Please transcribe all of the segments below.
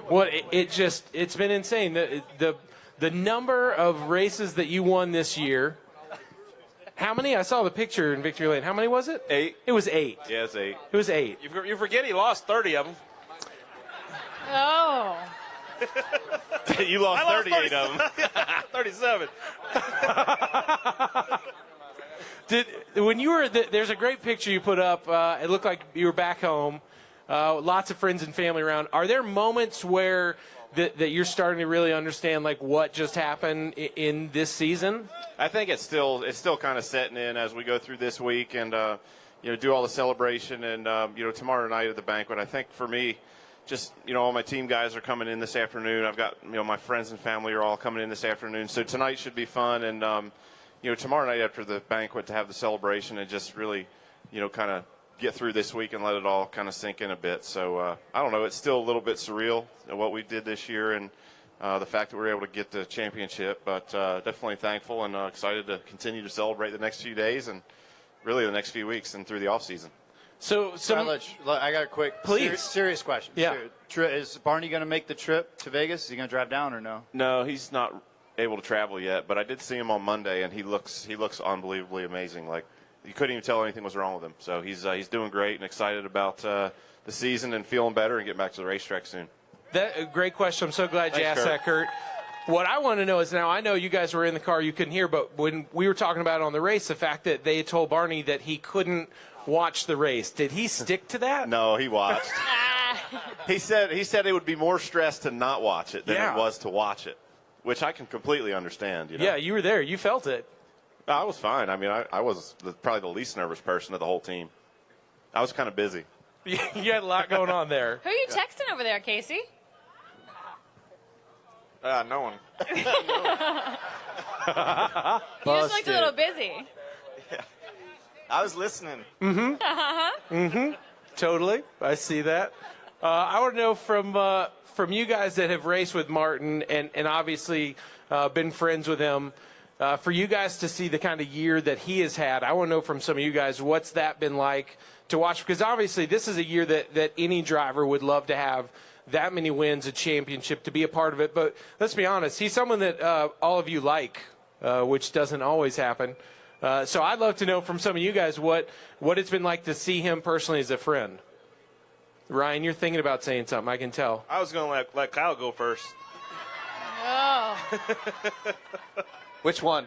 Well, it's been insane. The number of races that you won this year. How many? I saw the picture in Victory Lane. How many was it? 8. It was 8. Yeah, it's 8. It was 8. You forget he lost 30 of them. Oh. You lost 38 of them. 37. When you were there's a great picture you put up. It looked like you were back home. Lots of friends and family around. Are there moments where that you're starting to really understand like what just happened in this season? I think it's still kind of setting in as we go through this week and do all the celebration and tomorrow night at the banquet. I think for me, just all my team guys are coming in this afternoon. I've got my friends and family are all coming in this afternoon. So tonight should be fun and tomorrow night after the banquet to have the celebration and just really kind of get through this week and let it all kind of sink in a bit. So I don't know. It's still a little bit surreal what we did this year and the fact that we were able to get the championship. But definitely thankful and excited to continue to celebrate the next few days and really the next few weeks and through the off season. So I got a quick, serious question. Yeah. Is Barney going to make the trip to Vegas? Is he going to drive down or no? No, he's not able to travel yet. But I did see him on Monday, and he looks unbelievably amazing. Like you couldn't even tell anything was wrong with him. So he's doing great and excited about the season and feeling better and getting back to the racetrack soon. Great question. I'm so glad you asked that, Kurt. What I want to know is now I know you guys were in the car, you couldn't hear, but when we were talking about it on the race, the fact that they told Barney that he couldn't watch the race, did he stick to that? No, he watched. He said it would be more stress to not watch it than it was to watch it, which I can completely understand. Yeah, you were there. You felt it. I was fine. I mean, I was probably the least nervous person of the whole team. I was kind of busy. You had a lot going on there. Who are you texting over there, Casey? No one. You just looked a little busy. Yeah. I was listening. Totally. I see that. I want to know from you guys that have raced with Martin and obviously been friends with him, for you guys to see the kind of year that he has had, I want to know from some of you guys, what's that been like to watch? Because obviously this is a year that any driver would love to have that many wins, a championship, to be a part of it. But let's be honest, he's someone that all of you like, which doesn't always happen. So I'd love to know from some of you guys what it's been like to see him personally as a friend. Ryan, you're thinking about saying something, I can tell. I was going to let Kyle go first. Oh. Which one?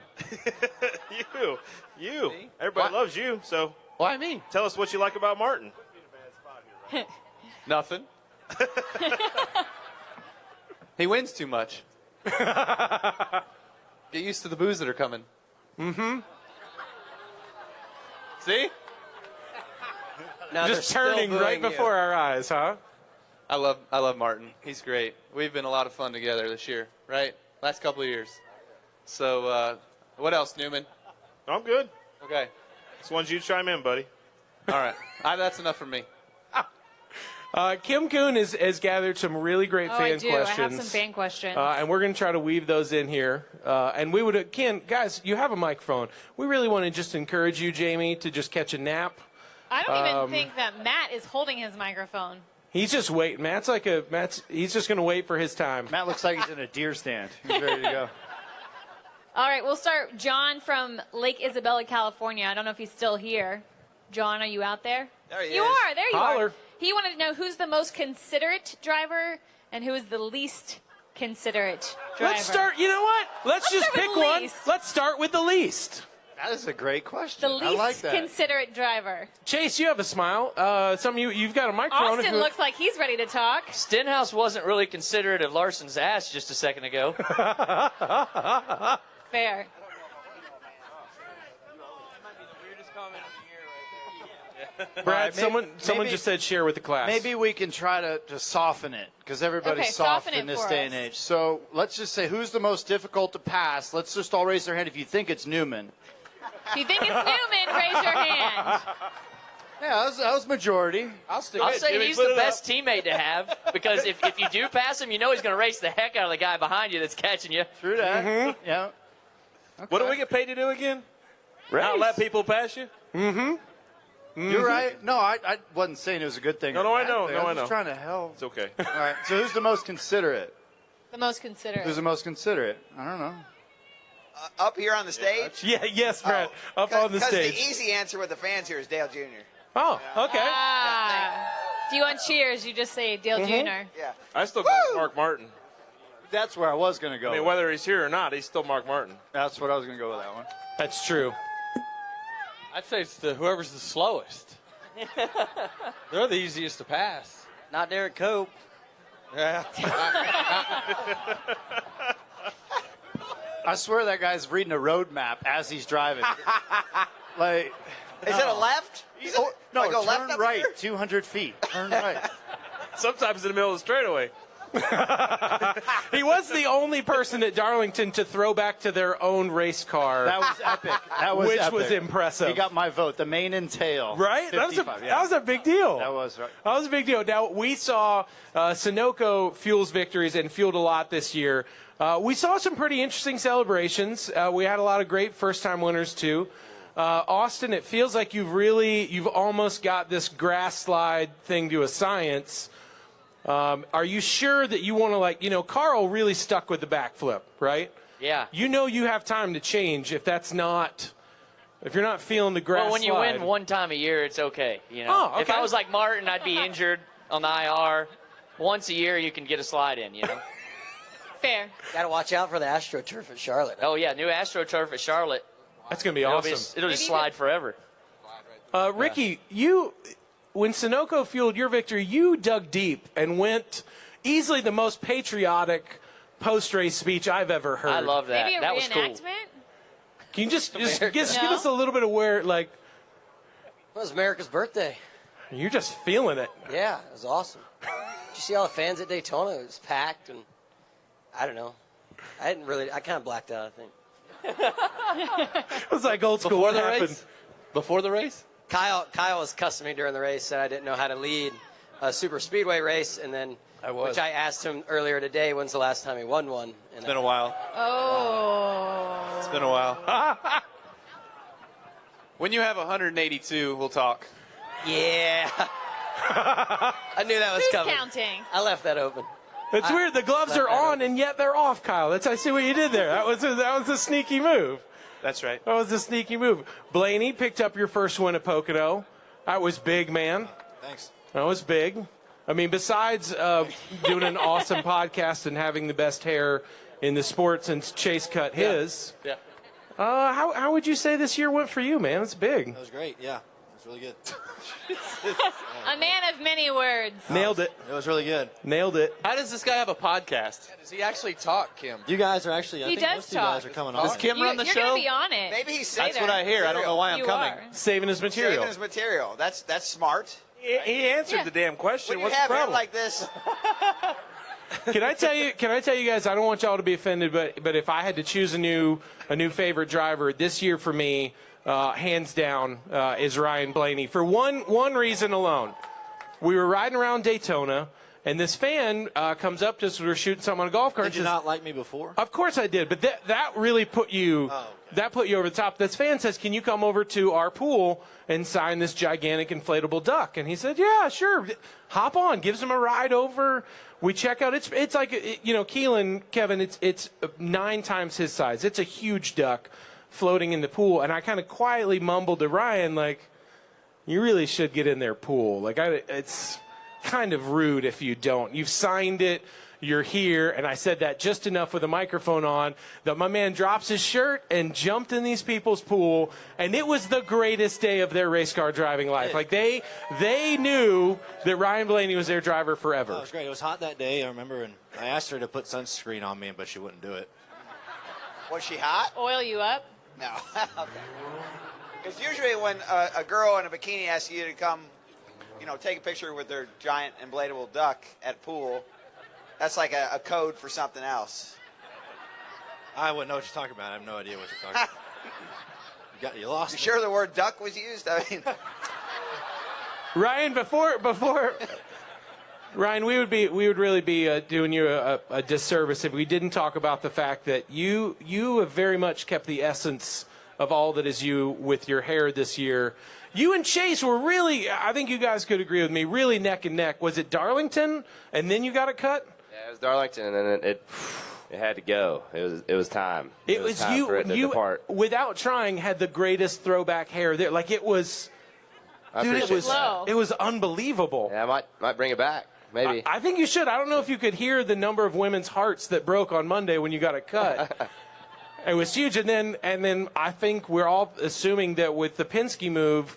You. Everybody loves you, so. Why me? Tell us what you like about Martin. Nothing. He wins too much. Get used to the boos that are coming. See? No, just turning right before our eyes, huh? I love Martin. He's great. We've been a lot of fun together this year, right? Last couple of years. So, what else, Newman? I'm good. Okay. Just wanted you to chime in, buddy. All right. That's enough for me. Kim Kuhn has gathered some really great fan questions. I have some fan questions. And we're going to try to weave those in here. And we would, Ken, guys, you have a microphone. We really want to just encourage you, Jamie, to just catch a nap. I don't even think that Matt is holding his microphone. He's just waiting. He's just going to wait for his time. Matt looks like he's in a deer stand. He's ready to go. All right, we'll start. John from Lake Isabella, California. I don't know if he's still here. John, are you out there? There he is. You are. There you Holler. are. He wanted to know who's the most considerate driver and who is the least considerate driver. Let's start. You know what? Let's just start with pick the one. least. Let's start with the least. That is a great question. The I like least that. considerate driver. Chase, you have a smile. Some of you've got a microphone. Austin looks like he's ready to talk. Stenhouse wasn't really considerate of Larson's ass just a second ago. Fair. Brad, someone just said share with the class. Maybe we can try to soften it because everybody's soft in this day and age. So let's just say who's the most difficult to pass. Let's just all raise their hand if you think it's Newman. If you think it's Newman, raise your hand. Yeah, that was majority. I'll say he's the best teammate to have because if you do pass him, you know he's going to race the heck out of the guy behind you that's catching you. True that. Mm-hmm. Yeah. Okay. What do we get paid to do again? Not let people pass you? You're right. No, I wasn't saying it was a good thing. No, I know. I was just trying to help. It's okay. All right. So who's the most considerate? The most considerate. Who's the most considerate? I don't know. Up here on the stage? Yeah, yes, Brad. Up on the stage. Because the easy answer with the fans here is Dale Jr. Oh, okay. If you want cheers, you just say Dale Jr. Yeah. I still go with Mark Martin. That's where I was going to go. I mean, whether he's here or not, he's still Mark Martin. That's what I was going to go with that one. That's true. I'd say it's whoever's the slowest. They're the easiest to pass. Not Derek Cope. Yeah. I swear that guy's reading a road map as he's driving. Like, Is it a left? no, go left turn up right, here? 200 feet. Turn right. Sometimes in the middle of the straightaway. He was the only person at Darlington to throw back to their own race car. That was epic. That was Which epic. was impressive. He got my vote. The mane and tail. Right? That was, 55, that was a big deal. That was right. That was a big deal. Now, we saw Sunoco Fuels victories and fueled a lot this year. We saw some pretty interesting celebrations. We had a lot of great first-time winners, too. Austin, it feels like you've almost got this grass slide thing to a science. Are you sure that you want to, Carl really stuck with the backflip, right? Yeah. You know you have time to change if you're not feeling the grass Well, when you slide. win one time a year, it's okay. Oh, okay. If I was like Martin, I'd be injured on the IR. Once a year, you can get a slide in, Fair. Got to watch out for the AstroTurf at Charlotte. Oh, yeah, new AstroTurf at Charlotte. That's going to be It'll awesome. It'll just slide forever. Ricky, when Sunoco fueled your victory, you dug deep and went easily the most patriotic post-race speech I've ever heard. I love that. Maybe a That was cool. reenactment? Can you just give No? us a little bit of where, It was America's birthday. you're just feeling it. Yeah, it was awesome. Did you see all the fans at Daytona? It was packed, and I don't know. I kind of blacked out, I think. It was like old school. Before What the happened? race? Before the race? Kyle was cussing me during the race, said I didn't know how to lead a super speedway race, and then which I asked him earlier today, when's the last time he won one? And It's been a while. Oh. It's been a while. When you have 182, we'll talk. Yeah. I knew that was Who's coming. counting? I left that open. It's weird. The gloves are on and yet they're off, Kyle. I see what you did there. That was a sneaky move. That's right. That was a sneaky move. Blaney picked up your first win at Pocono. That was big, man. Thanks. That was big. I mean, besides doing an awesome podcast and having the best hair in the sport since Chase cut his, Yeah. how would you say this year went for you, man? It's big. That was great. Yeah. It was really good. A man of many words. Nailed it. It was really good. Nailed it. How does this guy have a podcast? Does he actually talk, Kim? You guys are actually, I He think does most of you guys talk. are coming Does on. Kim run the You're show? going to be on it. Maybe he's That's what I hear. I don't know why I'm You coming. are. Saving his material. saving his material. That's smart. He answered Yeah. the damn question. When you What's have the him problem? like this, Can I tell you guys, I don't want y'all to be offended, but if I had to choose a new favorite driver this year for me, hands down, is Ryan Blaney for one reason alone. We were riding around Daytona, and this fan comes up to us. We were shooting something on a golf cart. Did you not like me before? Of course I did, but that really put you over the top. This fan says, "Can you come over to our pool and sign this gigantic inflatable duck?" And he said, "Yeah, sure. Hop on." Gives him a ride over. We check out. It's like Keelan, Kevin. It's 9 times his size. It's a huge duck floating in the pool. And I kind of quietly mumbled to Ryan, like, "You really should get in their pool. Like, it's kind of rude if you don't. You've signed it. You're here." And I said that just enough with a microphone on that my man drops his shirt and jumped in these people's pool. And it was the greatest day of their race car driving life. Like they knew that Ryan Blaney was their driver forever. Oh, it was great. It was hot that day, I remember, and I asked her to put sunscreen on me, but she wouldn't do it. was she hot? Oil you up. No. Okay. Because usually when a girl in a bikini asks you to come, take a picture with their giant inflatable duck at a pool, that's like a code for something else. I wouldn't know what you're talking about. I have no idea what you're talking about. You lost You me. sure the word duck was used? I mean, Ryan, before Ryan, we would really be doing you a disservice if we didn't talk about the fact that you have very much kept the essence of all that is you with your hair this year. You and Chase were really, I think you guys could agree with me, really neck and neck. Was it Darlington, and then you got it cut? Yeah, it was Darlington, and then it had to go. It was time. It was time you. for it to You, depart. without trying, had the greatest throwback hair there. Like it was, dude, it was unbelievable. Yeah, I might bring it back. Maybe. I think you should. I don't know if you could hear the number of women's hearts that broke on Monday when you got it cut. It was huge, and then I think we're all assuming that with the Penske move,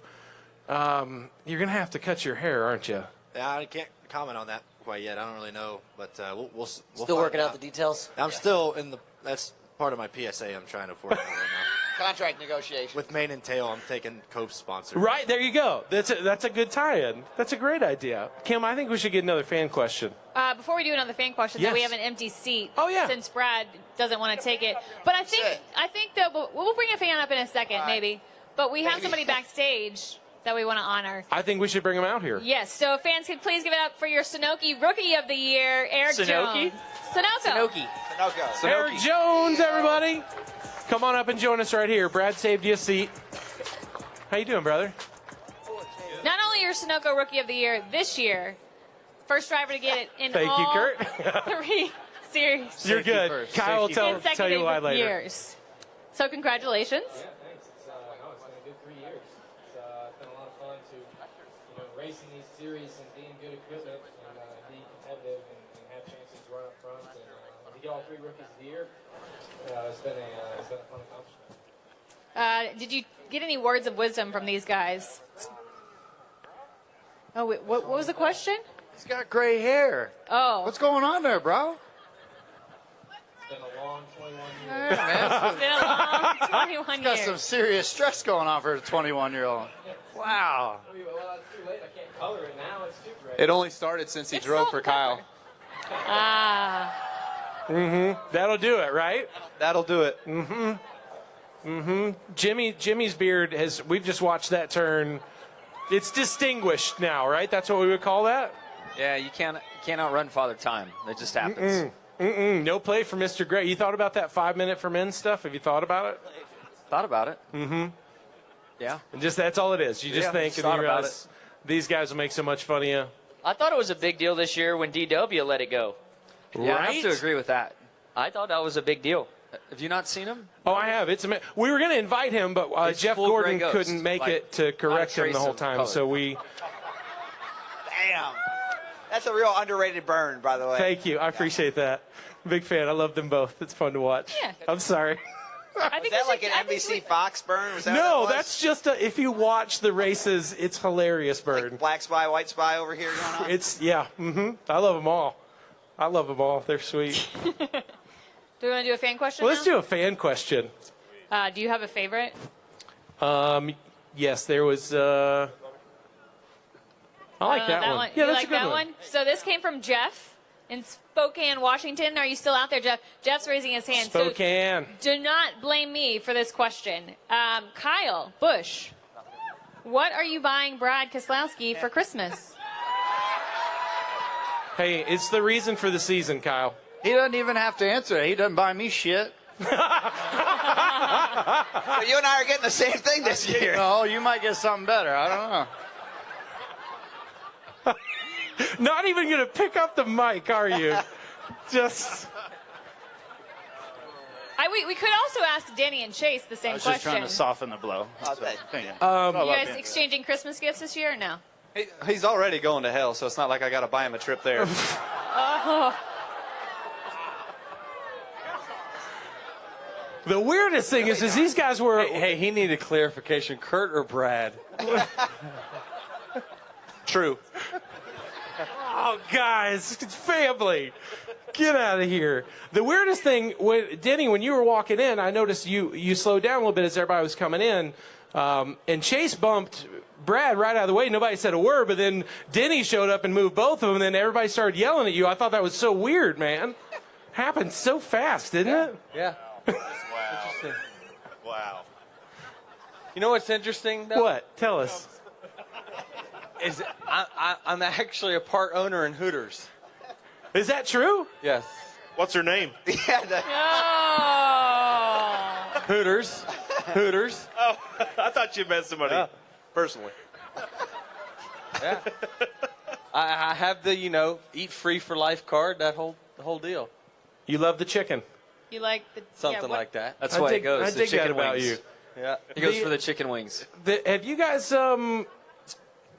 you're gonna have to cut your hair, aren't you? Yeah, I can't comment on that quite yet. I don't really know, but we'll still working out the details. I'm still in the. That's part of my PSA. I'm trying to work on right now. Contract negotiation. With Mane and Tail, I'm taking Cope sponsor. Right, there you go. That's a good tie-in. That's a great idea. Kim, I think we should get another fan question. Before we do another fan question, Yes. though, we have an empty seat. Oh, yeah. Since Brad doesn't want to take it, but I think that we'll bring a fan up in a second, maybe. But we have somebody backstage that we want to honor. I think we should bring him out here. Yes. So if fans could please give it up for your Sunoco Rookie of the Year, Eric Sunoco? Jones. Sunoco. Sunoco. Eric Jones, everybody. Come on up and join us right here. Brad saved you a seat. How you doing, brother? Not only your Sunoco Rookie of the Year this year, first driver to get it in Thank all you, Kurt. 3 series. You're good. Kyle will tell you why later. Years. So congratulations. Yeah, thanks. It's been a good 3 years. It's been a lot of fun to, race in these series and being good equipment and being competitive and have chances to run up front. And to get all 3 rookies of the year, it's been a fun accomplishment. Did you get any words of wisdom from these guys? Oh, wait, what was the question? He's got gray hair. Oh. What's going on there, bro? It's been a long 21 Yeah, years. man. It's been a long 21 Got years. some serious stress going on for a 21-year-old. Wow. Well, it's too late. I can't color it now. It's too gray. It only started since he drove for Kyle. Ah. That'll do it, right? That'll do it. Jimmy's beard we've just watched that turn. It's distinguished now, right? That's what we would call that? Yeah, you can't outrun Father Time. It just happens. No play for Mr. Gray. You thought about that 5-minute for men stuff? Have you thought about it? Thought about it. Mm-hmm. Yeah. And just that's all it is. You just think just and thought you about realize these guys will make so much fun of you. I thought it was a big deal this year when DW let it go. Yeah, I Right? have to agree with that. I thought that was a big deal. Have you not seen him? Oh, I have. We were going to invite him, but It's Jeff full Gordon gray ghost, couldn't make like, it to correct not a him the trace whole of time. color. So Damn. That's a real underrated burn, by the way. thank you. I appreciate that. Big fan. I love them both. It's fun to watch. Yeah. I'm sorry. I Was think that we like should- an I think NBC we- Fox burn? Was that what No, that was? that's just if you watch the races, it's hilarious, Bird. Like Black Spy, White Spy over here going on? It's, yeah. I love them all. I love them all. They're sweet. Do we want to do a fan question Well, let's now? do a fan question. Do you have a favorite? Yes, there was. I like that one. Yeah, you that's like a good that one. one? So this came from Jeff in Spokane, Washington. Are you still out there, Jeff? Jeff's raising his hand. Spokane. So do not blame me for this question. Kyle Busch, what are you buying Brad Keselowski for Christmas? Hey, it's the reason for the season, Kyle. He doesn't even have to answer it. He doesn't buy me shit. So you and I are getting the same thing this year. No, you might get something better. I don't know. Not even going to pick up the mic, are you? Just. We could also ask Denny and Chase the same I was just question. trying to soften the blow. You guys exchanging Christmas gifts this year or no? He's already going to hell, so it's not like I got to buy him a trip there. The weirdest thing is these guys were. Hey, he needed clarification. Kurt or Brad? True. Oh, guys, it's family. Get out of here. The weirdest thing, Denny, when you were walking in, I noticed you slowed down a little bit as everybody was coming in, and Chase bumped Brad right out of the way. Nobody said a word, but then Denny showed up and moved both of them, and then everybody started yelling at you. I thought that was so weird, man. Happened so fast, didn't it? Yeah. Wow. Interesting. Wow. You know what's interesting, though? What? Tell us. Is I'm actually a part owner in Hooters. Is that true? Yes. What's her name? Oh. Hooters. Oh, I thought you meant somebody. personally. Yeah. I have the, eat free for life card, the whole deal. You love the chicken. You like the Something like that. That's why it goes. I the dig chicken that about wings. you. Yeah. He goes for the chicken wings. Have you guys?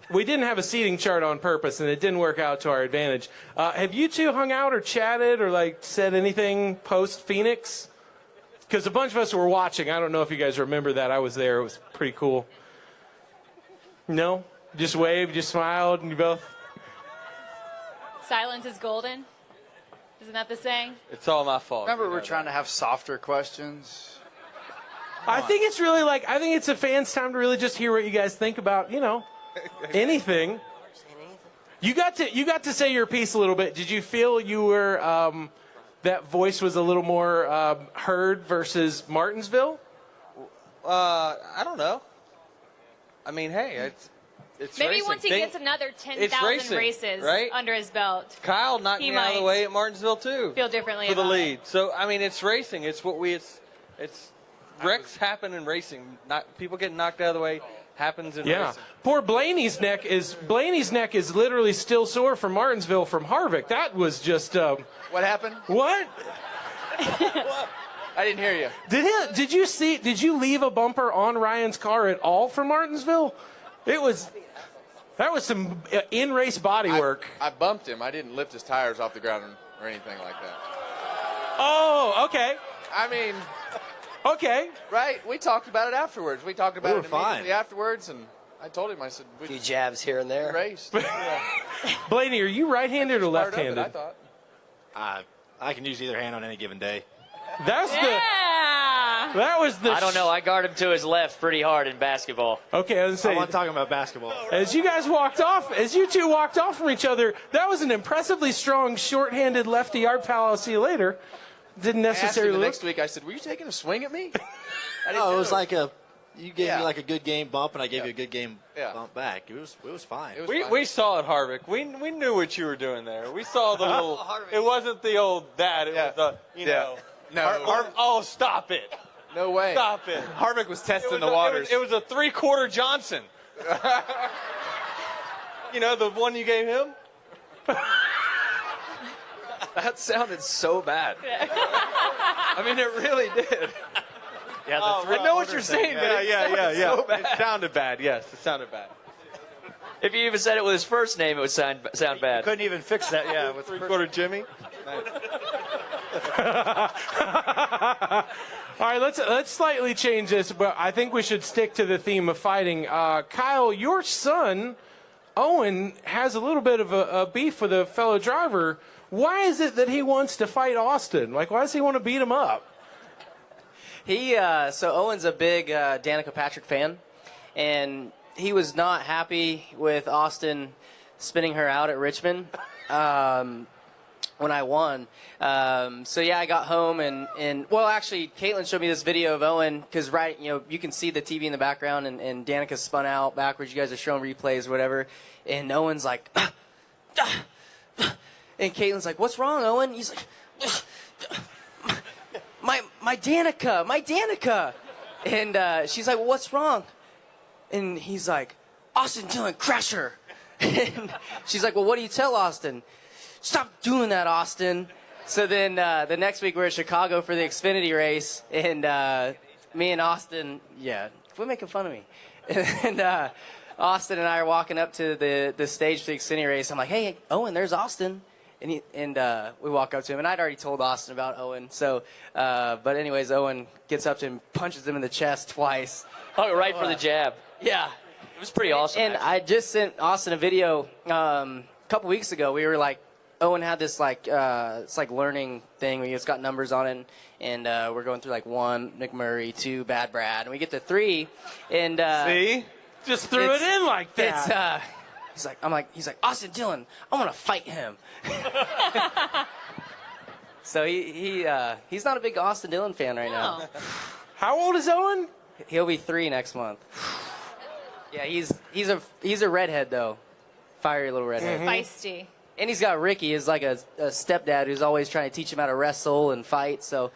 We didn't have a seating chart on purpose, and it didn't work out to our advantage. Have you two hung out or chatted or said anything post Phoenix? Because a bunch of us were watching. I don't know if you guys remember that. I was there. It was pretty cool. No, just waved, just smiled, and you both. silence is golden. Isn't that the saying? It's all my fault. Remember, we're trying to have softer questions. I think it's really I think it's a fan's time to really just hear what you guys think about, anything. You got to say your piece a little bit. Did you feel you were that voice was a little more heard versus Martinsville? I don't know. I mean, hey, it's Maybe racing. once he gets another 10,000 racing, races right? under his belt, Kyle knocked he me out of the might way at Martinsville too. feel differently for the about lead. it. So I mean, it's racing. It's what it's wrecks happen in racing. Not people getting knocked out of the way happens in racing. Poor Blaney's neck is literally still sore from Martinsville from Harvick. That was just What happened? what? I didn't hear you. Did you leave a bumper on Ryan's car at all from Martinsville? That was some in-race body work. I bumped him. I didn't lift his tires off the ground or anything like that. Oh, okay. I mean, okay. Right? We talked about it afterwards. We talked about We it were fine. immediately afterwards, and I told him, I said, A few jabs here and there. raced. Blaney, are you right-handed or Part of it, left-handed? I thought. I can use either hand on any given day. That was the. I don't know. I guard him to his left pretty hard in basketball. Okay, I was I'm saying. not talking about basketball. As you two walked off from each other, that was an impressively strong short-handed lefty art pal. I'll see you later. Didn't I asked him necessarily the look. next week, I said, were you taking a swing at me? No, it was like you gave Yeah. me like a good game bump, and I gave you a good game Yeah. bump back. It was fine. It was fine. We saw it, Harvick. We knew what you were doing there. We saw the little. It wasn't the old dad. It was the No. Oh, stop it! No way. Stop it! Harvick was testing the It waters. was a three-quarter Johnson. The one you gave him. That sounded so bad. I mean, it really did. Yeah, I know what you're saying, but it So bad. It sounded bad. Yes, it sounded bad. if you even said it with his first name, it would sound bad. Couldn't even fix that. Yeah, with Three-quarter Jimmy. All right, let's slightly change this, but I think we should stick to the theme of fighting. Kyle, your son, Owen, has a little bit of a beef with a fellow driver. Why is it that he wants to fight Austin? Why does he want to beat him up? So Owen's a big Danica Patrick fan, and he was not happy with Austin spinning her out at Richmond when I won. I got home and actually, Caitlin showed me this video of Owen because you can see the TV in the background, and Danica spun out backwards. You guys are showing replays or whatever, and Owen's like, and Caitlin's like, "What's wrong, Owen?" He's like, My Danica. And she's like, well, what's wrong? And he's like, Austin Dillon, crash her. And she's like, well, what do you tell Austin? Stop doing that, Austin. So then the next week we're in Chicago for the Xfinity race. And me and Austin, quit making fun of me. And Austin and I are walking up to the stage for the Xfinity race. I'm like, hey, Owen, there's Austin. And we walk up to him, and I'd already told Austin about Owen. So, but anyways, Owen gets up to him, punches him in the chest twice. Oh, right for the jab. Yeah, It was pretty awesome. And I just sent Austin a video a couple weeks ago. We were like, Owen had this it's like learning thing where it's got numbers on it, and we're going through like 1 McMurray, 2 Bad Brad, and we get to 3, and See, just threw it in like that. He's like, Austin Dillon, I want to fight him. So he's not a big Austin Dillon fan right now. How old is Owen? He'll be 3 next month. Yeah, he's a redhead though, fiery little redhead. Feisty. And he's got Ricky, is like a stepdad who's always trying to teach him how to wrestle and fight. So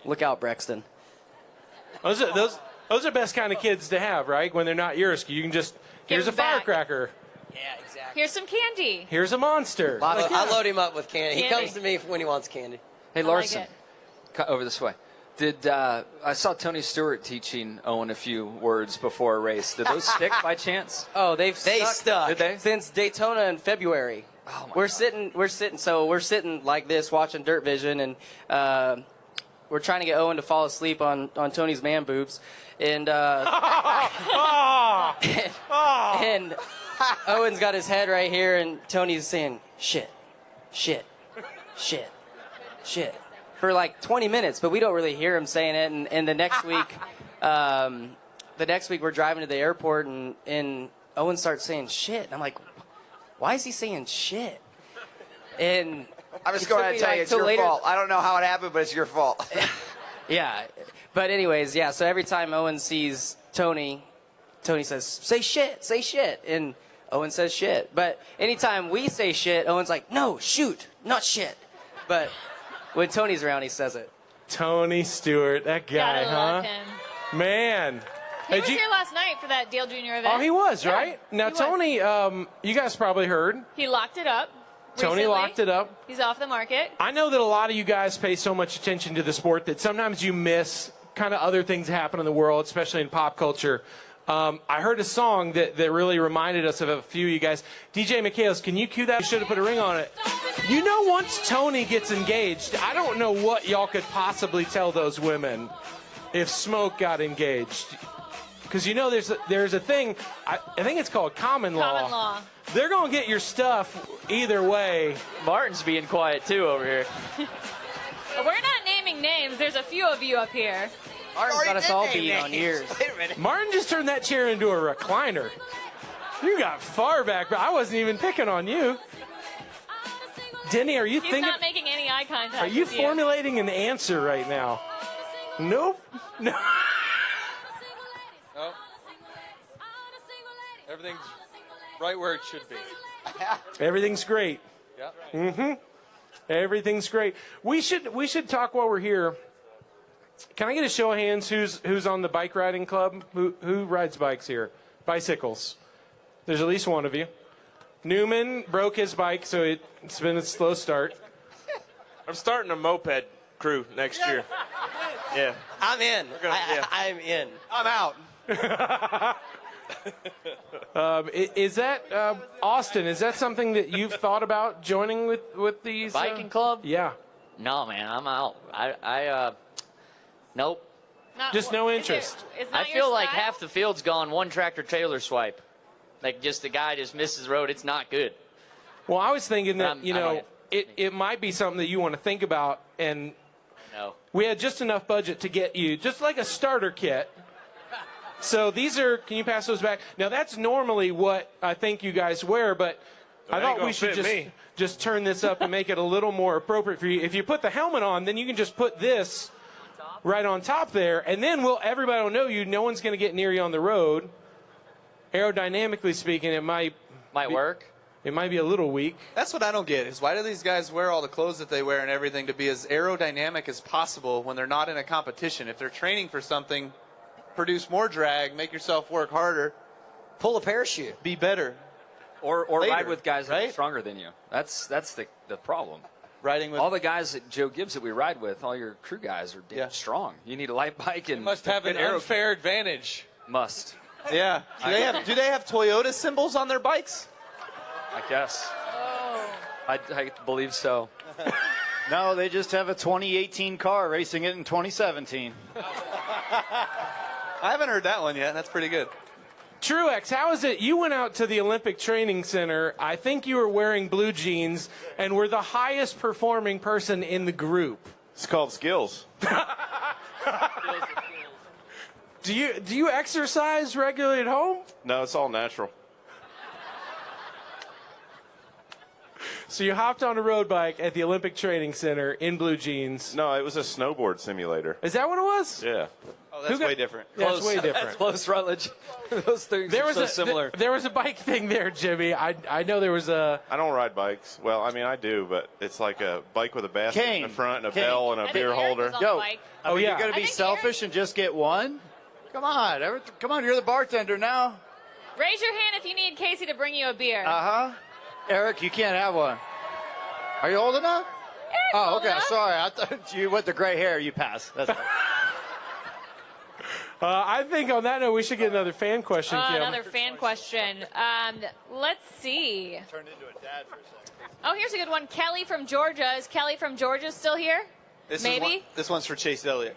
look out, Brexton. Those Those are the best kind of kids to have, right? When they're not yours, you can just, here's a them back. firecracker. Yeah, exactly. Here's some candy. Here's a monster. I load him up with candy. He Candy. comes to me when he wants candy. Hey, like Larson, it. over this way. Did I saw Tony Stewart teaching Owen a few words before a race? Did those stick by chance? Oh, they stuck. Did they? Since Daytona in February. Oh, my we're sitting like this watching Dirt Vision, and we're trying to get Owen to fall asleep on Tony's man boobs, and and Owen's got his head right here, and Tony's saying shit, shit, shit, shit for like 20 minutes, but we don't really hear him saying it. And the next week, we're driving to the airport, and Owen starts saying shit, and I'm like, why is he saying shit? And I'm just going to tell you, it's your fault. I don't know how it happened, but it's your fault. Yeah. But anyways, yeah, so every time Owen sees Tony says, say shit. And Owen says shit. But anytime we say shit, Owen's like, no, shoot, not shit. But when Tony's around, he says it. Tony Stewart, that guy, Gotta huh? love him. Man. He was here last night for that Dale Jr. event. Oh, he was, Yeah, right? Now, he was. Tony, you guys probably heard. He locked it up. Tony recently. locked it up. He's off the market. I know that a lot of you guys pay so much attention to the sport that sometimes you miss kind of other things that happen in the world, especially in pop culture. I heard a song that really reminded us of a few of you guys. DJ McHales, can you cue that? You should have put a ring on it. You know, once Tony gets engaged, I don't know what y'all could possibly tell those women if Smoke got engaged. Because, you know, there's a thing, I think it's called common law. Common law. They're going to get your stuff either way. Martin's being quiet, too, over here. We're not naming names. There's a few of you up here. Martin's got us all beat on years. Wait a minute. Martin just turned that chair into a recliner. You got far back, but I wasn't even picking on you. Denny, are you He's thinking? not making any eye contact. Are you with formulating an answer right now? Nope. No. No. Everything's right where it should be. Everything's great. Yeah. Mm-hmm. Everything's great. We should talk while we're here. Can I get a show of hands? Who's on the bike riding club? Who rides bikes here? Bicycles. There's at least one of you. Newman broke his bike, so it's been a slow start. I'm starting a moped crew next year. Yeah. I'm in. Yeah. I'm in. I'm out. Is that Austin? Is that something that you've thought about joining with these Biking club? Yeah. No, man, I'm out. I nope. Just no interest. I feel like half the field's gone one tractor trailer swipe. Like just the guy just misses the road. It's not good. Well, I was thinking that, I'm on it might be something that you want to think about, and No. we had just enough budget to get you just like a starter kit. So these are, can you pass those back? Now that's normally what I think you guys wear, but I thought we should just turn this up and make it a little more appropriate for you. If you put the helmet on, then you can just put this right on top there, and then everybody will know you. No one's going to get near you on the road. Aerodynamically speaking, it might work. It might be a little weak. That's what I don't get is why do these guys wear all the clothes that they wear and everything to be as aerodynamic as possible when they're not in a competition? If they're training for something, produce more drag, make yourself work harder. Pull a parachute. Be better. Or Later, ride with guys that are right? stronger than you. That's the problem. Riding with all the guys that Joe Gibbs that we ride with, all your crew guys are damn strong. You need a light bike and You must have an unfair advantage. Must. Yeah. Do they have Toyota symbols on their bikes? I guess. I believe so. No, they just have a 2018 car racing it in 2017. I haven't heard that one yet. That's pretty good. Truex, how is it? You went out to the Olympic Training Center. I think you were wearing blue jeans and were the highest performing person in the group. It's called skills. Do you exercise regularly at home? No, it's all natural. So you hopped on a road bike at the Olympic Training Center in blue jeans. No, it was a snowboard simulator. Is that what it was? Yeah. Oh, that's way different. Yeah, it's way different. That's close, Rutledge. Those things are so similar. There was a bike thing there, Jimmy. I know there was a... I don't ride bikes. Well, I mean, I do, but it's like a bike with a basket in the front and a bell and a beer holder. Yo, Oh, yeah. You're going to be selfish and just get one? Come on, come on, you're the bartender now. Raise your hand if you need Casey to bring you a beer. Eric, you can't have one. Are you old enough? Eric's Oh, old okay. enough. Sorry. I thought you with the gray hair, you pass. That's right. I think on that note, we should get another fan question, Kim. Another fan question. Let's see. Turned into a dad for a second. Oh, here's a good one. Kelly from Georgia. Is Kelly from Georgia still here? Maybe. This one's for Chase Elliott.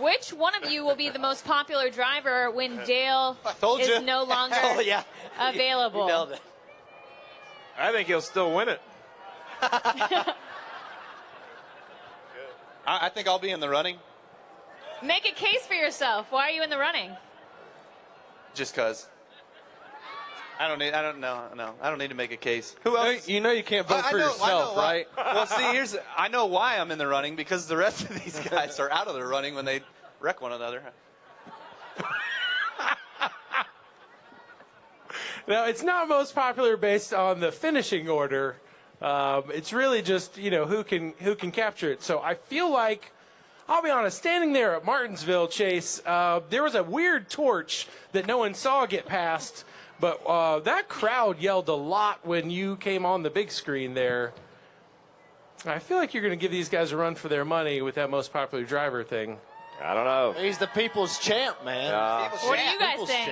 Which one of you will be the most popular driver when Dale is no longer available? You nailed it. I think he'll still win it. I think I'll be in the running. Make a case for yourself. Why are you in the running? Just cause. I don't need to make a case. Who else? You know you can't vote for yourself, right? Well, see, I know why I'm in the running, because the rest of these guys are out of the running when they wreck one another. Now, it's not most popular based on the finishing order. It's really just, who can capture it. So I feel like, I'll be honest, standing there at Martinsville, Chase, there was a weird torch that no one saw get past, but that crowd yelled a lot when you came on the big screen there. I feel like you're going to give these guys a run for their money with that most popular driver thing. I don't know. He's the people's champ, man. What do you guys think?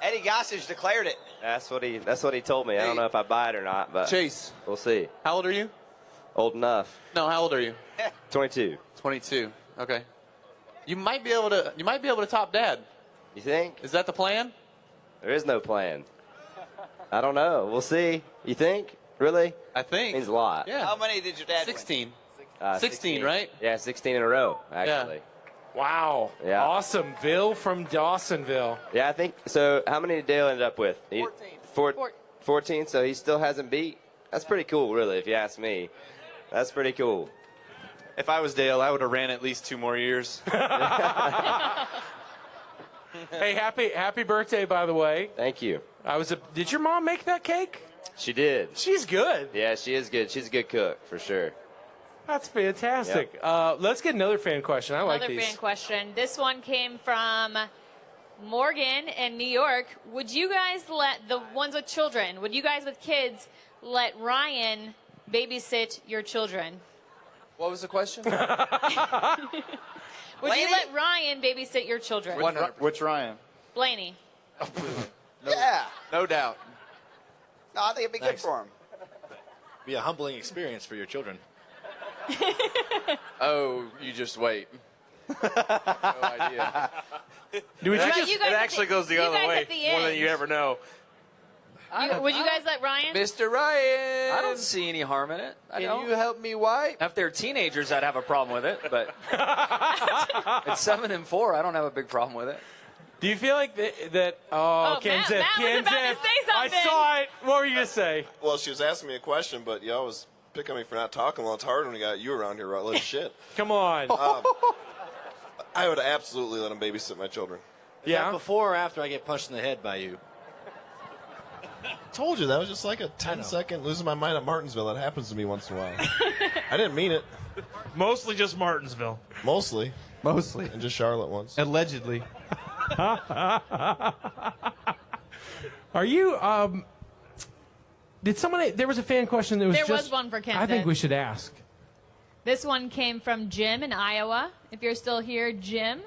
Eddie Gossage declared it. That's what he told me. I don't know if I buy it or not, but Chase, we'll see. how old are you? Old enough. No, how old are you? 22. 22. Okay. You might be able to top Dad. You think? Is that the plan? There is no plan. I don't know. We'll see. You think? Really? I think. Means a lot. Yeah. How many did your dad 16. win? 16, right? Yeah, 16 in a row, actually. Wow. Yeah. Awesome. Bill from Dawsonville. Yeah, I think so. How many did Dale end up with? 14. 14, so he still hasn't beat. That's pretty cool, really, if you ask me. That's pretty cool. If I was Dale, I would have ran at least 2 more years. Hey, happy birthday, by the way. Thank you. Did your mom make that cake? She did. She's good. Yeah, she is good. She's a good cook, for sure. That's fantastic. Let's get another fan question. I like Another these. fan question. This one came from Morgan in New York. Would you guys let the ones with children, would you guys with kids let Ryan babysit your children? What was the question? Would you let Ryan babysit your children? Which Ryan? Blaney. Yeah. No doubt. No, I think it'd be good for him. Be a humbling experience for your children. Oh, you just wait. No idea. It actually goes the other way more than you ever know. Would you guys let Ryan? Mr. Ryan! I don't see any harm in it. Can you help me wipe? If they're teenagers, I'd have a problem with it, but at 7 and 4, I don't have a big problem with it. Do you feel like that Kansas, Matt was about to say I something. saw it. What were you going to say? Well, she was asking me a question, but y'all was picking on me for not talking. Well, it's hard when we got you around here, right? Little shit. Come on. I would absolutely let him babysit my children. Is that before or after I get punched in the head by you? Told you that was just like a 10-second losing my mind at Martinsville. That happens to me once in a while. I didn't mean it. Mostly just Martinsville. Mostly. And just Charlotte once. Allegedly. Are you? Did somebody? There was a fan question that was. There just, was one for Ken. I think we should ask. This one came from Jim in Iowa. If you're still here, Jim,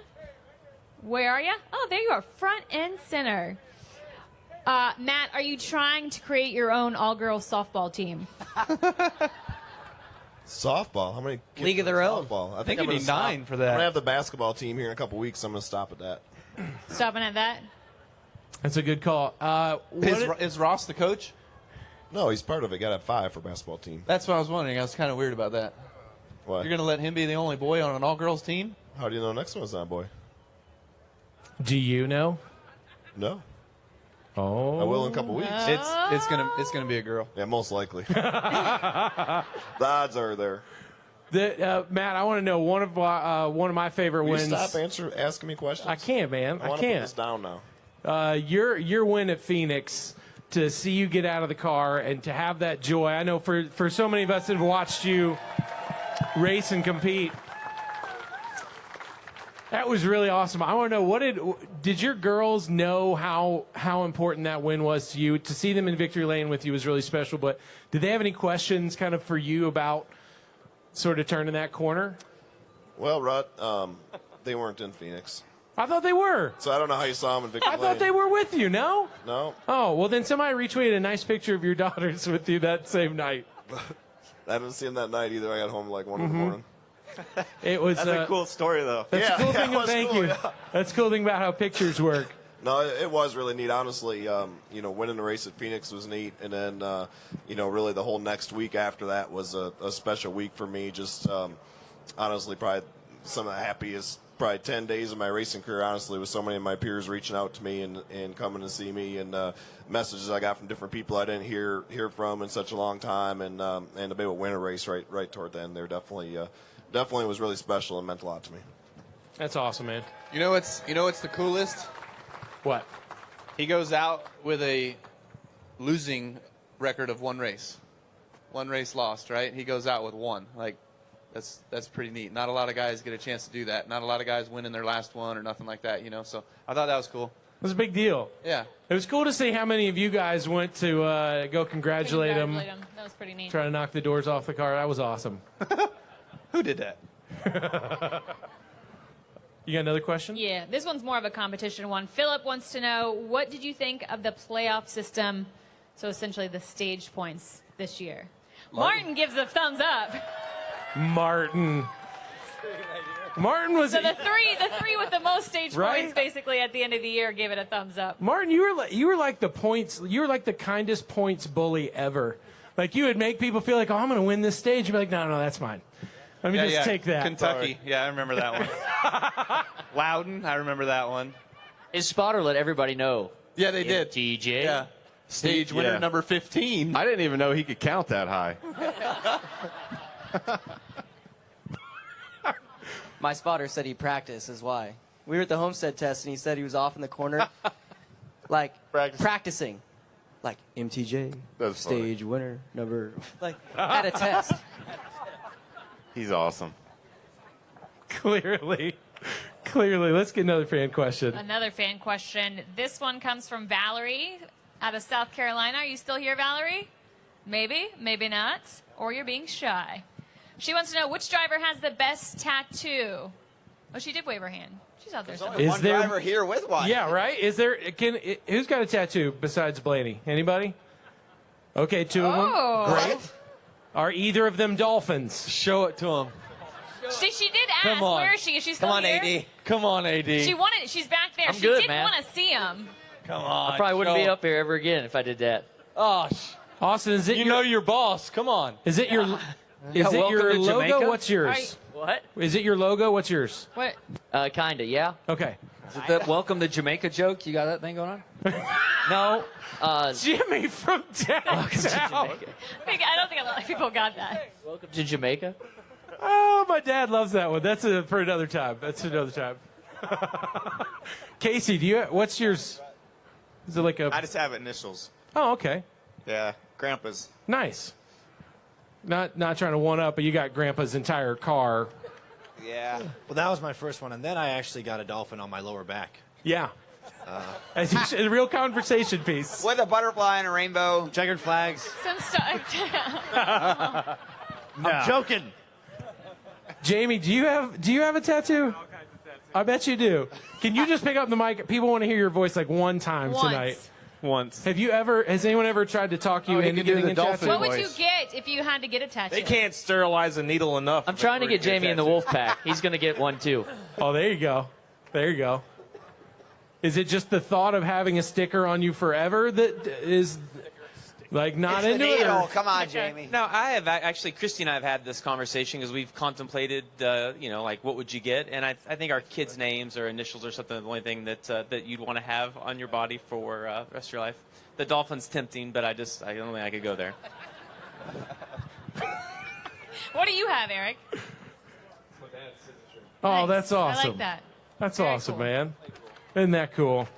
where are you? Oh, there you are, front and center. Matt, are you trying to create your own all-girls softball team? Softball? How many kids League of their own. softball? I think I'm you gonna need stop. 9 for that. I'm going to have the basketball team here in a couple weeks. I'm going to stop at that. Stopping at that? That's a good call. Is Ross the coach? No, he's part of it. Got to have 5 for basketball team. That's what I was wondering. I was kind of weird about that. What? You're going to let him be the only boy on an all-girls team? How do you know next one's not a boy? Do you know? No. Oh. I will in a couple weeks. It's gonna be a girl. Yeah, most likely. The odds are there. Matt, I want to know one of my favorite Will wins. you stop asking me questions? I can't, man. I want to put this down now. Your win at Phoenix, to see you get out of the car and to have that joy. I know for so many of us that have watched you race and compete, That was really awesome. I want to know, did your girls know how important that win was to you? To see them in victory lane with you was really special, but did they have any questions kind of for you about sort of turning that corner? Well, Rut, they weren't in Phoenix. I thought they were. So I don't know how you saw them in victory lane. I thought they were with you, no? No. Oh, well, then somebody retweeted a nice picture of your daughters with you that same night. I didn't see them that night either. I got home like 1 in the morning. It was. That's a cool story, though. That's a cool thing. it was Thank cool, you. yeah. That's a cool thing about how pictures work. No, it was really neat. Honestly, winning the race at Phoenix was neat, and then really the whole next week after that was a special week for me. Just honestly, probably some of the happiest 10 days of my racing career. Honestly, with so many of my peers reaching out to me and coming to see me, and messages I got from different people I didn't hear from in such a long time, and to be able to win a race right toward the end there definitely was really special and meant a lot to me. That's awesome, man. You know what's the coolest? What? He goes out with a losing record of one race lost, right? He goes out with one. Like, that's pretty neat. Not a lot of guys get a chance to do that. Not a lot of guys win in their last one or nothing like that, So I thought that was cool. It was a big deal. Yeah. It was cool to see how many of you guys went to go congratulate him. That was pretty neat. Try to knock the doors off the car. That was awesome. Who did that? You got another question? Yeah, this one's more of a competition one. Philip wants to know, what did you think of the playoff system, so essentially the stage points this year? Martin gives a thumbs up. Martin was So the three with the most stage Right? points basically at the end of the year gave it a thumbs up. Martin, you were like the kindest points bully ever. Like, you would make people feel like, oh, I'm going to win this stage. You'd be like, no, that's mine. Let me just take that. Kentucky. Sorry. Yeah, I remember that one. Loudon, I remember that one. His spotter let everybody know. Yeah, they did. TJ. Yeah. Stage winner Yeah. number 15. I didn't even know he could count that high. My spotter said he practiced, is why. We were at the Homestead test, and he said he was off in the corner, like, practicing. Like, MTJ, That's stage winner, number, like, at a test. He's awesome. Clearly. Let's get another fan question. Another fan question. This one comes from Valerie out of South Carolina. Are you still here, Valerie? Maybe, maybe not. Or you're being shy. She wants to know, which driver has the best tattoo? Oh, she did wave her hand. She's out there somewhere. One driver here with one. Yeah, right? Who's got a tattoo besides Blaney? Anybody? Okay, two of them. Great. Are either of them dolphins? Show it to him. She did ask, Come on. where is she? Is she still Come on, here? AD. Come on, AD. She wanted. She's back there. I'm she good, did man. want to see him. Come on. I probably wouldn't show be him. up here ever again if I did that. Oh, Austin, is it you know your boss. Come on. Is it your welcome your to logo? Jamaica. What's yours? What? Is it your logo? What's yours? What? Kinda, yeah. Okay. Is it the welcome to Jamaica joke? You got that thing going on? No. Jimmy from downtown. I don't think a lot of people got that. Welcome to Jamaica. Oh, my dad loves that one. That's for another time. That's another time. Casey, what's yours? Is it like a? I just have initials. Oh, okay. Yeah, Grandpa's. Nice. Not trying to one up, but you got Grandpa's entire car. Yeah. Well, that was my first one, and then I actually got a dolphin on my lower back. Yeah. As you should, a real conversation piece. With a butterfly and a rainbow. Checkered flags. Some stuff. I'm joking. Jamie, do you have a tattoo? I bet you do. Can you just pick up the mic? People want to hear your voice like one time tonight. Once. Has anyone ever tried to talk you into getting a tattoo? What would you get if you had to get a tattoo? They can't sterilize a needle enough. I'm trying to get Jamie in the wolf pack. He's going to get one, too. Oh, there you go. There you go. Is it just the thought of having a sticker on you forever that is like not It's into the it? needle. or- Come on, Jamie. No, I have actually. Christy and I have had this conversation because we've contemplated, like what would you get? And I think our kids' names or initials or something. The only thing that you'd want to have on your body for the rest of your life. The dolphin's tempting, but I don't think I could go there. What do you have, Eric? Oh, Nice. that's awesome. I like that. That's Very awesome, cool. man. Isn't that cool?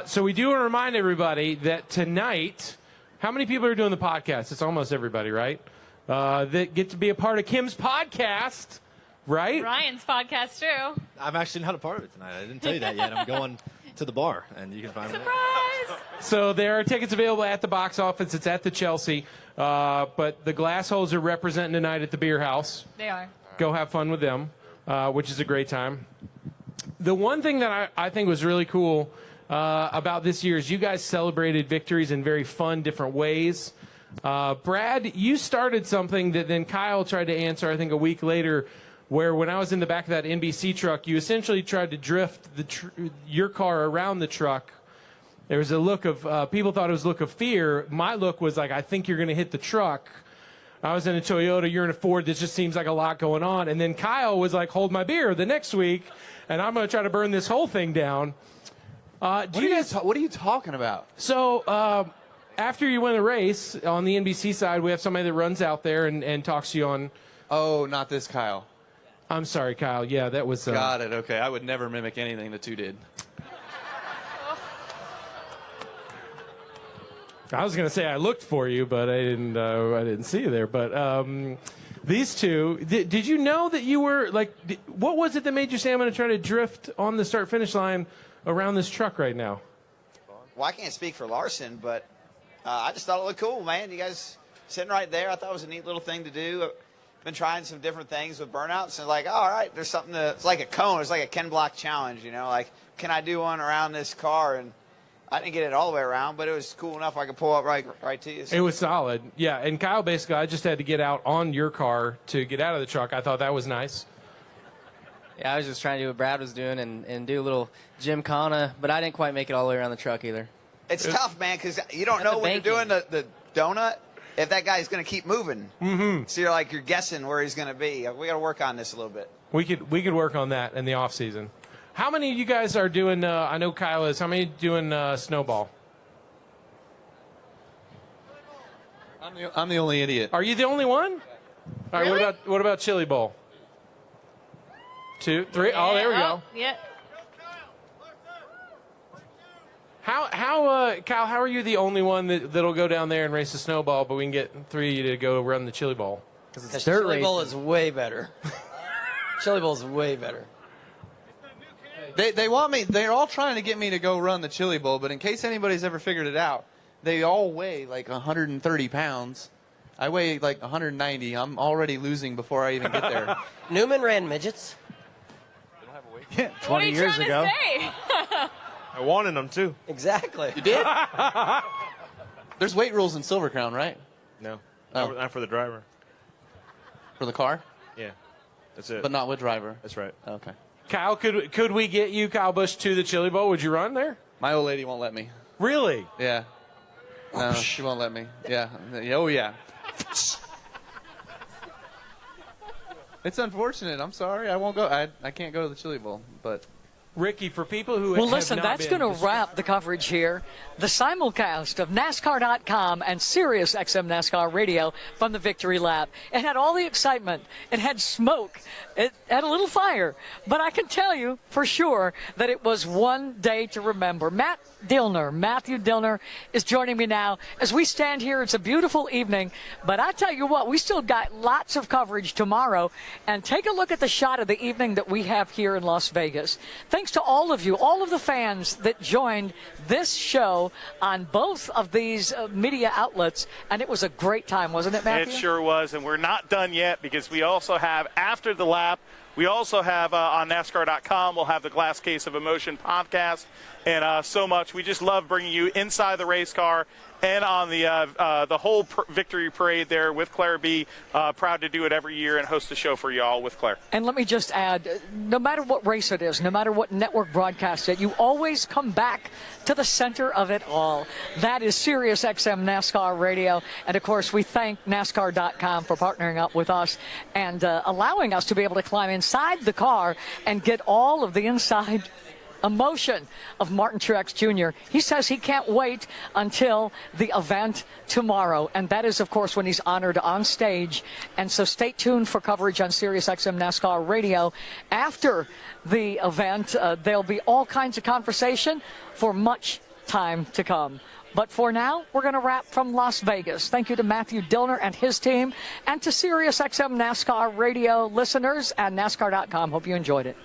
So we do want to remind everybody that tonight, how many people are doing the podcast? It's almost everybody, right? That get to be a part of Kim's podcast right? Ryan's podcast too. I'm actually not a part of it tonight. I didn't tell you that yet. I'm going to the bar, and you can find me. Surprise! So there are tickets available at the box office. It's at the Chelsea. But the Glassholes are representing tonight at the Beer House. They are. Go have fun with them, which is a great time. The one thing that I think was really cool about this year is you guys celebrated victories in very fun, different ways. Brad, you started something that then Kyle tried to answer, I think, a week later, where when I was in the back of that NBC truck, you essentially tried to drift your car around the truck. There was a look of, people thought it was a look of fear. My look was like, I think you're going to hit the truck. I was in a Toyota, you're in a Ford. This just seems like a lot going on. And then Kyle was like, hold my beer the next week, and I'm going to try to burn this whole thing down. What are you talking about? So after you win a race, on the NBC side, we have somebody that runs out there and talks to you on... Oh, not this Kyle. I'm sorry, Kyle. Yeah, that was... Got it. Okay. I would never mimic anything the two did. I was going to say I looked for you, but I didn't see you there. But these two, did you know that you were like? What was it that made you say I'm going to try to drift on the start-finish line around this truck right now? Well, I can't speak for Larson, but I just thought it looked cool, man. You guys sitting right there, I thought it was a neat little thing to do. I've been trying some different things with burnouts, and like, oh, all right, there's something it's like a cone. It's like a Ken Block challenge, you know, like, can I do one around this car? And I didn't get it all the way around, but it was cool enough I could pull up right to you. So. It was solid, yeah. And Kyle, basically, I just had to get out on your car to get out of the truck. I thought that was nice. Yeah, I was just trying to do what Brad was doing and do a little gymkhana, but I didn't quite make it all the way around the truck either. It's tough, man, because you don't know when you're doing the donut if that guy's going to keep moving. Mm-hmm. So you're guessing where he's going to be. We got to work on this a little bit. We could work on that in the off season. How many of you guys are doing, I know Kyle is, how many doing snowball? I'm the only idiot. Are you the only one? All right, Really? what about Chili Bowl? 2, 3, oh, there we go. Yeah. Kyle, how are you the only one that'll go down there and race the snowball, but we can get 3 of you to go run the Chili Bowl? Because Chili Bowl is way better. Chili Bowl is way better. They want me. They're all trying to get me to go run the Chili Bowl, but in case anybody's ever figured it out, they all weigh like 130 pounds. I weigh like 190. I'm already losing before I even get there. Newman ran midgets. What are 20 you years trying ago. to say? I wanted them too. Exactly. You did? There's weight rules in Silver Crown, right? No, Oh. not for the driver. For the car? Yeah, that's it. But not with driver. That's right. Okay. Kyle, could we get you, Kyle Busch, to the Chili Bowl? Would you run there? My old lady won't let me. Really? Yeah. No, she won't let me. Yeah. Oh, yeah. It's unfortunate. I'm sorry. I won't go. I can't go to the Chili Bowl, but... Ricky, for people who Well, have listen, not that's been, going to wrap the coverage here. The simulcast of NASCAR.com and Sirius XM NASCAR Radio from the Victory Lap. It had all the excitement. It had smoke. It had a little fire. But I can tell you for sure that it was one day to remember. Matthew Dillner, is joining me now. As we stand here, it's a beautiful evening. But I tell you what, we still got lots of coverage tomorrow. And take a look at the shot of the evening that we have here in Las Vegas. Thanks to all of you, all of the fans that joined this show on both of these media outlets, and it was a great time, wasn't it, Matthew? It sure was, and we're not done yet because we also have After the Lap. We also have on NASCAR.com, we'll have the Glass Case of Emotion podcast, and so much. We just love bringing you inside the race car and on the whole victory parade there with Claire B. Proud to do it every year and host a show for y'all with Claire. And let me just add, no matter what race it is, no matter what network broadcasts it, you always come back to the center of it all. That is Sirius XM NASCAR Radio. And, of course, we thank NASCAR.com for partnering up with us and allowing us to be able to climb inside the car and get all of the inside emotion of Martin Truex Jr. He says he can't wait until the event tomorrow, and that is, of course, when he's honored on stage. And so stay tuned for coverage on Sirius XM NASCAR Radio. After the event, there'll be all kinds of conversation for much time to come. But for now, we're going to wrap from Las Vegas. Thank you to Matthew Dillner and his team, and to SiriusXM NASCAR Radio listeners and NASCAR.com. Hope you enjoyed it.